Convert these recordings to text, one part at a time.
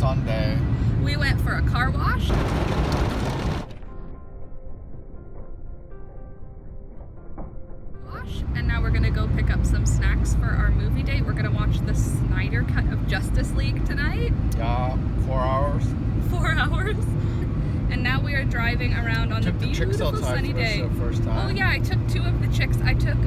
Sunday. We went for a car wash. And now we're gonna go pick up some snacks for our movie date. We're gonna watch the Snyder Cut of Justice League tonight. Yeah, 4 hours. 4 hours. And now we are driving around on the beautiful sunny day. For the first time. Oh yeah, I took 2 of the chicks. I took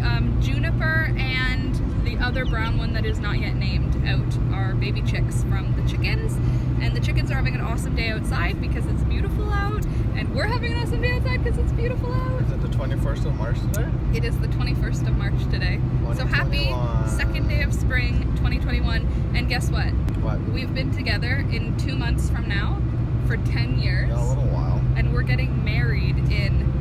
Juniper and the other brown one that is not yet named out, our baby chicks from the chickens. And the chickens are having an awesome day outside because it's beautiful out. And we're having an awesome day outside because it's beautiful out. Is it the 21st of March today? It is the 21st of March today. So happy second day of spring 2021. And guess what? What? We've been together in 2 months from now for 10 years. Yeah, a little while. And we're getting married in...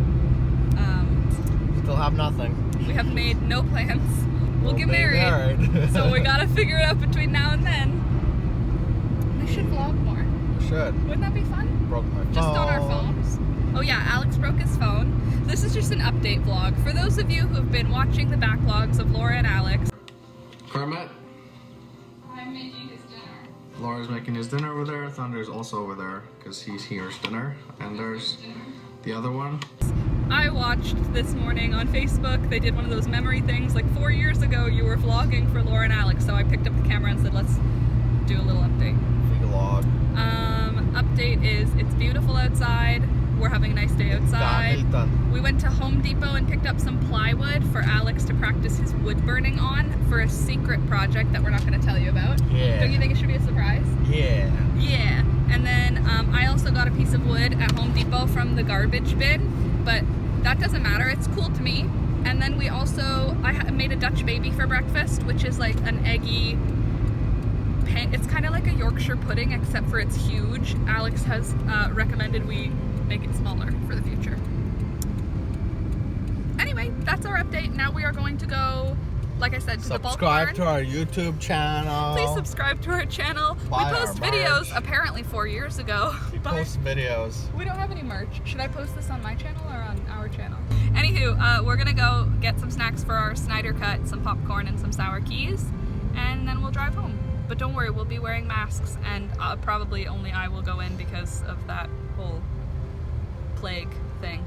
Still have nothing. We have made no plans. We'll get married. So we gotta figure it out between now and then. We should vlog more. We should. Wouldn't that be fun? Broke my phone. Just on our phones. Oh yeah, Alex broke his phone. This is just an update vlog. For those of you who have been watching the backlogs of Laura and Alex. Kermit? I'm making his dinner. Laura's making his dinner over there. Thunder's also over there because he's here's dinner. And there's the other one. I watched this morning on Facebook, they did one of those memory things, like 4 years ago you were vlogging for Laura and Alex, so I picked up the camera and said let's do a little update. Vlog. Update is it's beautiful outside, we're having a nice day outside. We went to Home Depot and picked up some plywood for Alex to practice his wood burning on for a secret project that we're not going to tell you about. Yeah. Don't you think it should be a surprise? Yeah. Yeah. And then I also got a piece of wood at Home Depot from the garbage bin, but that doesn't matter, it's cool to me. And then we also, I made a Dutch baby for breakfast, which is like an eggy, it's kind of like a Yorkshire pudding, except for it's huge. Alex has recommended we make it smaller for the future. Anyway, that's our update. Now we are going to go, like I said, to the bulk barn. Subscribe to our YouTube channel. Please subscribe to our channel. Buy we post our videos merch. apparently 4 years ago. We post videos. We don't have any merch. Should I post this on my channel or on our channel? Anywho, we're gonna go get some snacks for our Snyder Cut, some popcorn and some sour keys, and then we'll drive home. But don't worry, we'll be wearing masks, and probably only I will go in because of that whole plague thing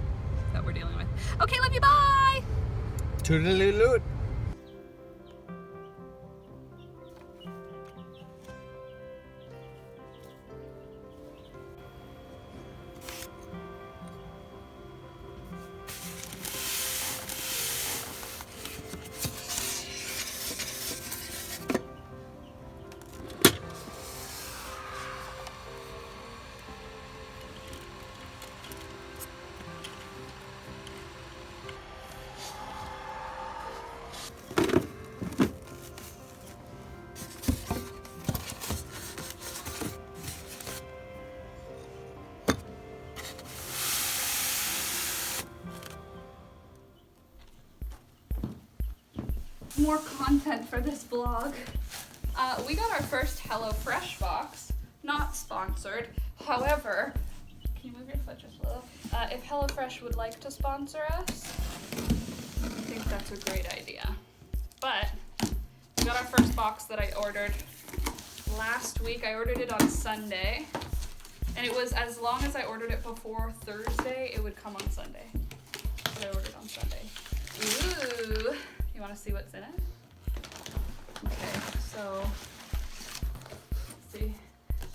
that we're dealing with. Okay, love you, bye! Toodaloo-loot. More content for this vlog. We got our first HelloFresh box, not sponsored. However, can you move your foot just a little? If HelloFresh would like to sponsor us, I think that's a great idea. But we got our first box that I ordered last week. I ordered it on Sunday, and it was as long as I ordered it before Thursday, it would come on Sunday. But I ordered on Sunday. Ooh. You want to see what's in it? Okay, so let's see.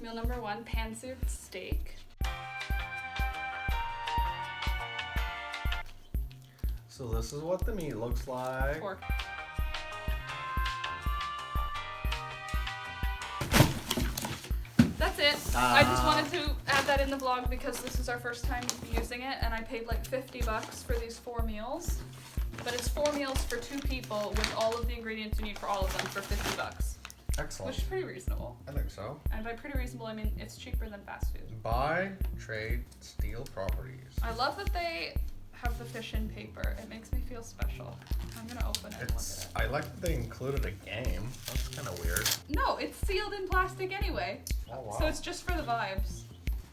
Meal number 1, pan-seared steak. So this is what the meat looks like. Pork. That's it. I just wanted to add that in the vlog because this is our first time using it, and I paid like $50 for these 4 meals. But it's 4 meals for 2 people with all of the ingredients you need for all of them for $50. Excellent. Which is pretty reasonable. I think so. And by pretty reasonable, I mean it's cheaper than fast food. Buy, trade, steal properties. I love that they have the fish in paper. It makes me feel special. I'm gonna open it and look at it. I like that they included a game. That's kind of weird. No, it's sealed in plastic anyway. Oh wow. So it's just for the vibes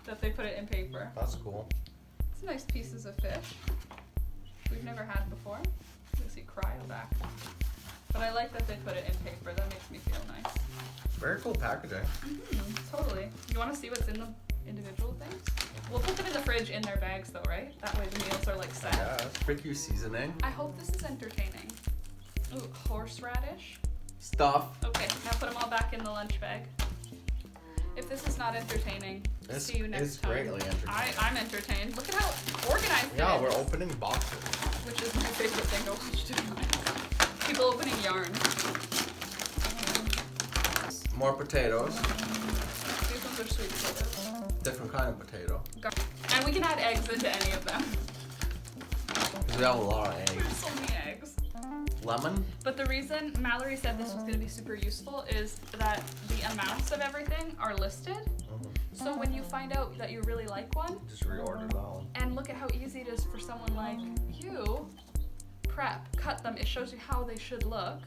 that they put it in paper. That's cool. It's nice pieces of fish we've never had before. You can see cryo back. But But I like that they put it in paper. That makes me feel nice. Very cool packaging. Totally. You want to see what's in the individual things? We'll put them in the fridge in their bags though, right? That way the meals are like set. Yeah, barbecue seasoning. I hope this is entertaining. Ooh, horseradish. Stuff. Okay, now put them all back in the lunch bag. If this is not entertaining, see you next time. It's greatly entertaining. I'm entertained. Look at how organized Yeah, it is. we're opening boxes. Which is my favorite thing to watch tonight. People opening yarn. More potatoes. These ones are sweet potatoes. Different kind of potato. And we can add eggs into any of them. Because we have a lot of There's eggs. so many eggs. Lemon. But the reason Mallory said this was going to be super useful is that the amounts of everything are listed. So when you find out that you really like one, Just reorder that one. and look at how easy it is for someone like you, prep, cut them. It shows you how they should look,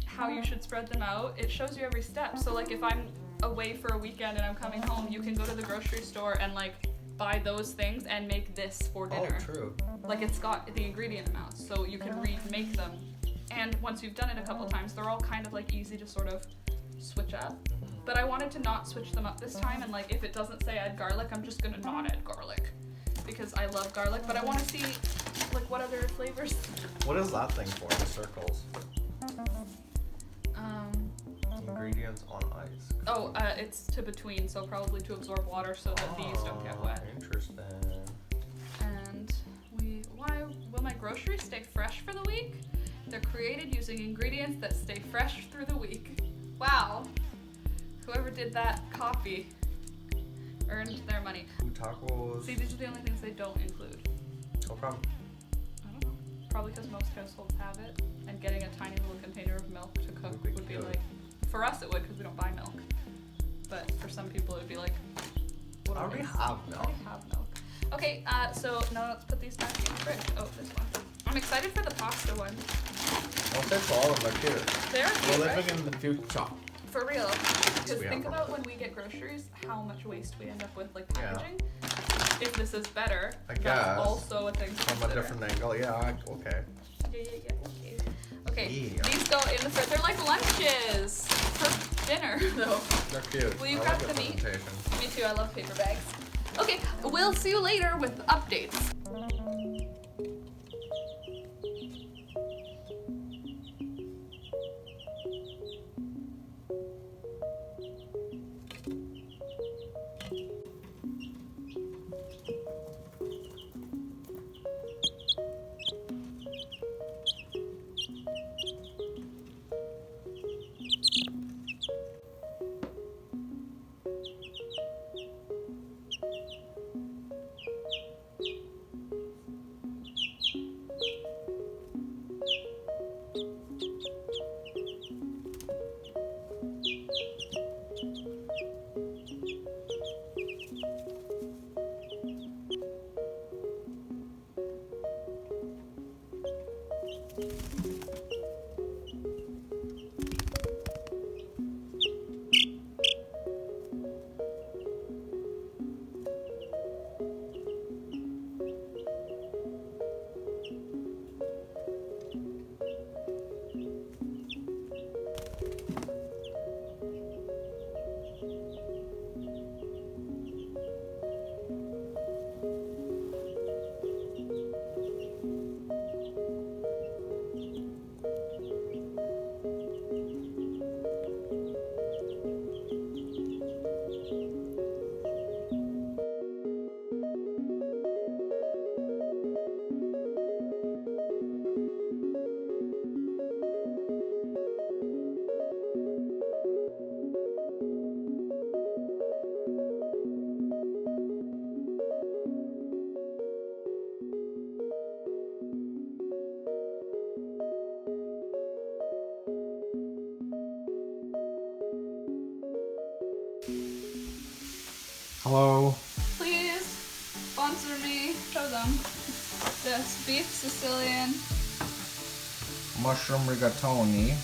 how you should spread them out. It shows you every step. So like if I'm away for a weekend and I'm coming home, you can go to the grocery store and like buy those things and make this for dinner. Oh, true. Like it's got the ingredient amounts, so you can remake them. And once you've done it a couple times, they're all kind of like easy to sort of switch up. But I wanted to not switch them up this time, and like if it doesn't say add garlic, I'm just gonna not add garlic because I love garlic. But I want to see like what other flavors. What is that thing for? The circles. Ingredients on ice. Oh, it's to between, so probably to absorb water so that these don't get wet. Interesting. And why will my groceries stay fresh for the week? They're created using ingredients that stay fresh through the week. Wow. Whoever did that copy earned their money. Food tacos. See, these are the only things they don't include. No problem. I don't know. Probably because most households have it, and getting a tiny little container of milk to cook would be like, for us it would because we don't buy milk. But for some people it would be like, what I already is- have I milk. already have milk. Okay, so now let's put these back in the fridge. Oh, this one. I'm excited for the pasta one. I'll fix all of them here. They're We're cute, right? living in the future. For real. Because we think have about when we get groceries, how much waste we end up with, like Yeah. packaging. If this is better, I that's guess. also a thing to From a consider. different angle. Yeah, okay. Yeah. Okay, Yeah. these go in the fridge. They're like lunches for dinner, though. They're cute. Will you I grab like the meat? presentation. Me too, I love paper bags. Okay, we'll see you later with updates. Hello. Please sponsor me. Show them. This beef Sicilian. Mushroom rigatoni.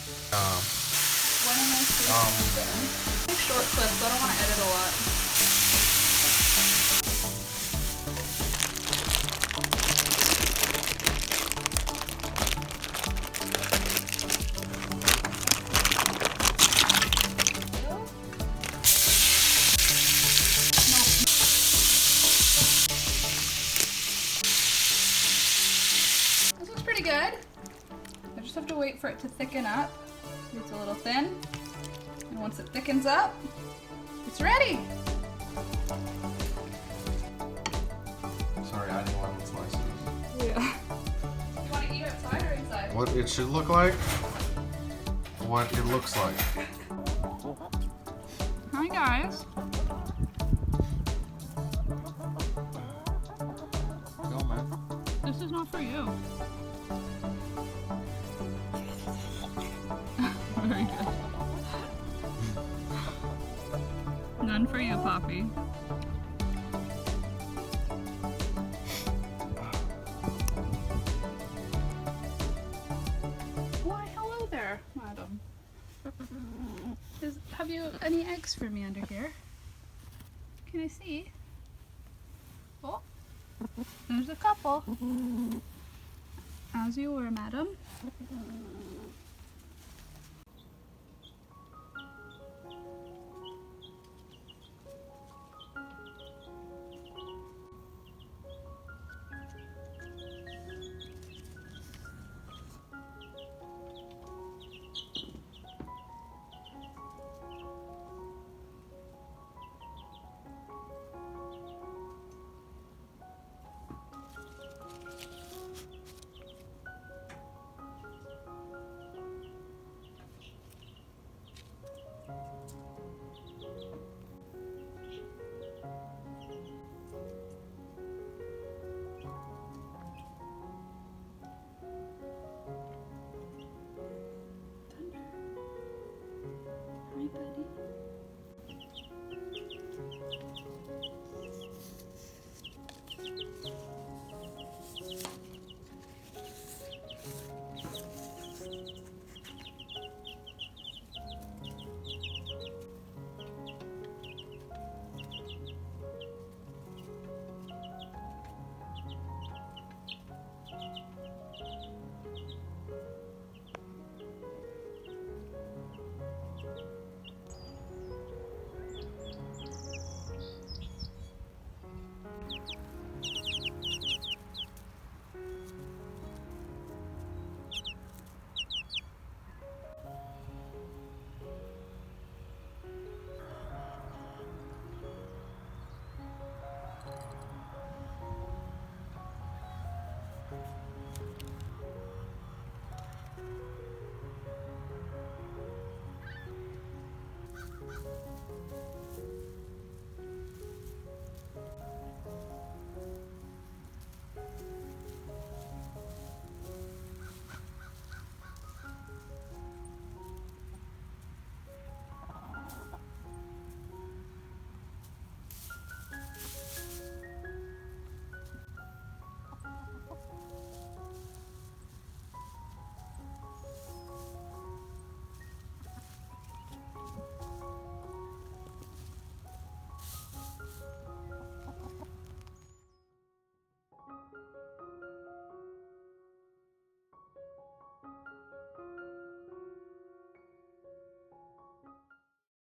When am I supposed to short clips, so I don't want to edit a lot. pretty good. I just have to wait for it to thicken up. See, it's a little thin. And once it thickens up, it's ready. Sorry, I didn't want to slice it. Yeah. You want to eat outside or inside? What it should look like? What it looks like. Hi guys. Go, man. This is not for you. Very good. None for you, Poppy. Why, hello there, madam. Have you any eggs for me under here? Can I see? Oh, there's a couple. As you were, madam.